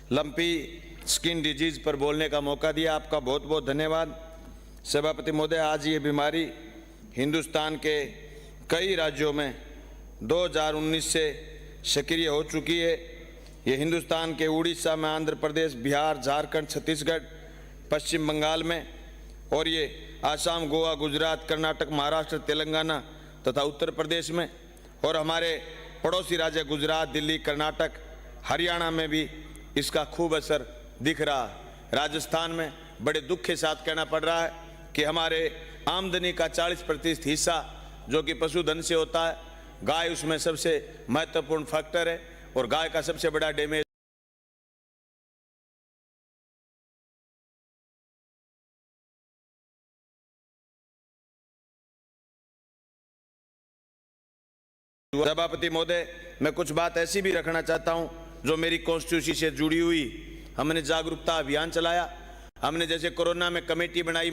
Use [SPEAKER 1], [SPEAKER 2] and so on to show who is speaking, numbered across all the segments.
[SPEAKER 1] Lumpy skin disease पर बोलने का मौका दिया। आपका बहुत बहुत धन्यवाद। सभापति महोदय, आज ये बीमारी हिंदुस्तान के कई राज्यों में 2019 से सक्रिय हो चुकी है। ये हिंदुस्तान के उड़ीसा में, आंध्र प्रदेश, बिहार, झारखंड, छत्तीसगढ़, पश्चिम बंगाल में, और ये आसाम, गोवा, गुजरात, कर्नाटक, महाराष्ट्र, तेलंगाना तथा उत्तर प्रदेश में, और हमारे पड़ोसी राज्य गुजरात, दिल्ली, कर्नाटक, हरियाणा में भी इसका खूब असर दिख रहा है। राजस्थान में बड़े दुख के साथ कहना पड़ रहा है कि हमारे आमदनी का 40% हिस्सा जो कि पशुधन से होता है, गाय उसमें सबसे महत्वपूर्ण फैक्टर है, और गाय का सबसे बड़ा डैमेज सभापति महोदय, मैं कुछ बात ऐसी भी रखना चाहता हूं जो मेरी कॉन्स्टिट्यूंसी से जुड़ी हुई। हमने जागरूकता अभियान चलाया, हमने जैसे कोरोना में कमेटी बनाई,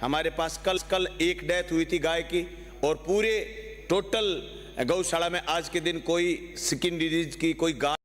[SPEAKER 1] हमारे पास कल एक डेथ हुई थी गाय की, और पूरे टोटल गौशाला में आज के दिन कोई स्किन डिजीज की कोई गाय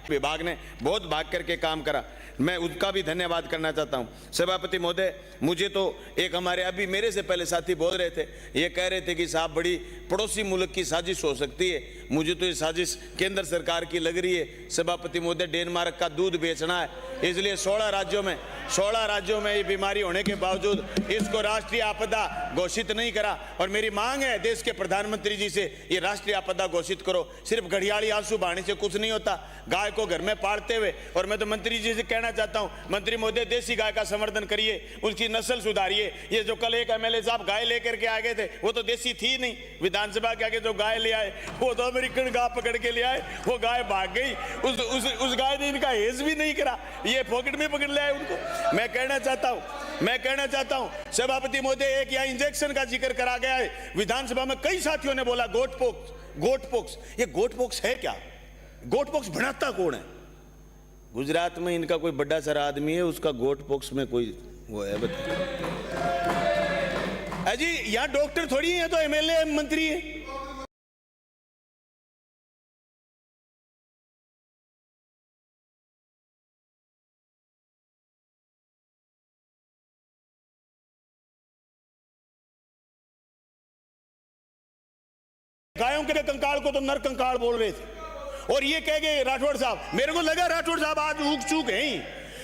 [SPEAKER 1] विभाग ने बहुत भाग करके काम करा, मैं उसका भी धन्यवाद करना चाहता हूं। सभापति महोदय, मुझे तो एक हमारे अभी मेरे से पहले साथी बोल रहे थे, ये कह रहे थे कि साहब बड़ी पड़ोसी मुल्क की साजिश हो सकती है। मुझे तो ये साजिश केंद्र सरकार की लग रही है। सभापति महोदय, डेनमार्क का दूध बेचना है, इसलिए 16 राज्यों में ये बीमारी होने के बावजूद इसको राष्ट्रीय आपदा घोषित नहीं करा। और मेरी मांग है देश के प्रधानमंत्री जी से, ये राष्ट्रीय आपदा घोषित करो। सिर्फ घड़ियाली आंसू बहाने से कुछ नहीं होता, गाय को घर में पालते हुए। और मैं तो मंत्री जी से कहना चाहता हूं, मंत्री महोदय, देसी गाय का संवर्धन करिए, उसकी नस्ल सुधारिए। ये जो कल एक एमएलए साहब गाय लेकर के आ गए थे, वो तो देसी थी नहीं। विधानसभा के आगे जो गाय ले आए, वो तो अमेरिकन गाय पकड़ के ले आए, वो गाय भाग गई। उस गाय ने इनका हेज भी नहीं करा, ये पॉकेट में पकड़ ले आए उनको। मैं कहना चाहता हूं सभापति महोदय, एक यहाँ इंजेक्शन का जिक्र करा गया है विधानसभा में, कई साथियों ने बोला गोट पोक्स। ये गोट पोक्स है क्या? गोट पोक्स बनाता कौन है? गुजरात में इनका कोई बड़ा सारा आदमी है, उसका गोट पोक्स में कोई वो है, बताइए अजी। यहाँ डॉक्टर थोड़ी है, तो एमएलए मंत्री है। गायों के कंकाल को तो नर कंकाल बोल रहे थे, और ये कह गए राठौड़ साहब, मेरे को लगा राठौड़ साहब आज ऊक चूक हैं।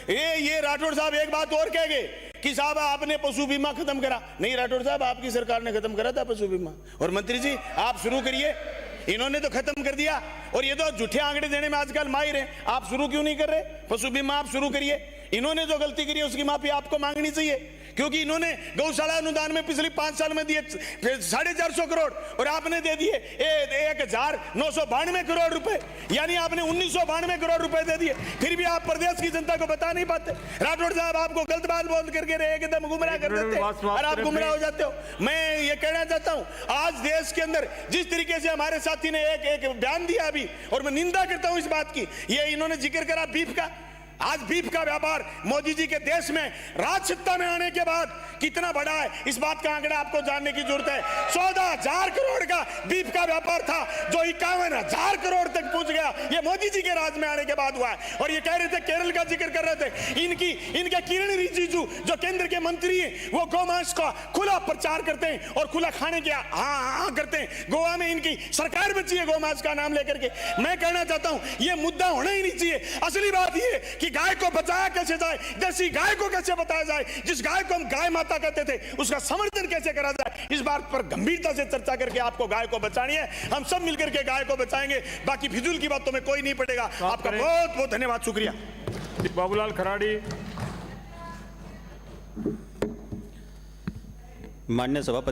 [SPEAKER 1] ये राठौड़ साहब एक बात और कह गए कि साहब आपने पशु बीमा खत्म करा। नहीं राठौड़ साहब, आपकी सरकार ने खत्म करा था पशु बीमा, और मंत्री जी आप शुरू करिए। इन्होंने तो खत्म कर दिया, और ये तो झूठे आंकड़े देने में आजकल माहिर हैं। आप शुरू क्यों नहीं कर रहे? पशु बीमा आप शुरू करिए। इन्होंने जो गलती करी है उसकी माफी आपको मांगनी चाहिए, क्योंकि इन्होंने गौशाला अनुदान में पिछले 5 साल में दिए 450 करोड़, और आपने दे दिए 1992 करोड़ रुपए, यानी आपने 1992 करोड़ रुपए दे दिए। फिर भी आप प्रदेश की जनता को बता नहीं पाते। राठौड़ साहब आपको गलत बात बोल करके एकदम गुमराह कर देते और आप गुमराह हो जाते हो। मैं ये कहना चाहता हूं, आज देश के अंदर जिस तरीके से हमारे साथी ने एक बयान दिया अभी, और मैं निंदा करता हूं इस बात की, ये इन्होंने जिक्र करा बीफ का। आज बीफ का व्यापार मोदी जी के देश में राज सत्ता में आने के बाद कितना बढ़ा है, इस बात का आंकड़ा आपको जानने की जरूरत है। 14,000 करोड़ का बीफ का व्यापार था, जो 51,000 करोड़ तक पहुंच गया, ये मोदी जी के राज में आने के बाद हुआ है। और ये कह रहे थे, केरल का जिक्र कर रहे थे, इनके किरण रिजिजू जो केंद्र के मंत्री हैं, वो गौमांस का खुला प्रचार करते हैं और खुला खाने के हाँ करते हैं। गोवा में इनकी सरकार बची है गौमांस का नाम लेकर के। मैं कहना चाहता हूं, ये मुद्दा होना ही नहीं चाहिए। असली बात ये कि गाय को बचाया कैसे जाए, देसी गाय को कैसे बताया जाए, जिस गाय को हम गाय माता कहते थे उसका संवर्धन कैसे करा जाए, इस बात पर गंभीरता से चर्चा करके आपको गाय को बचानी है। हम सब मिलकर के गाय को बचाएंगे, बाकी फिजूल की बातों में कोई नहीं पड़ेगा। आपका बहुत बहुत धन्यवाद, शुक्रिया।
[SPEAKER 2] बाबूलाल खराड़ी।
[SPEAKER 3] माननीय सभापति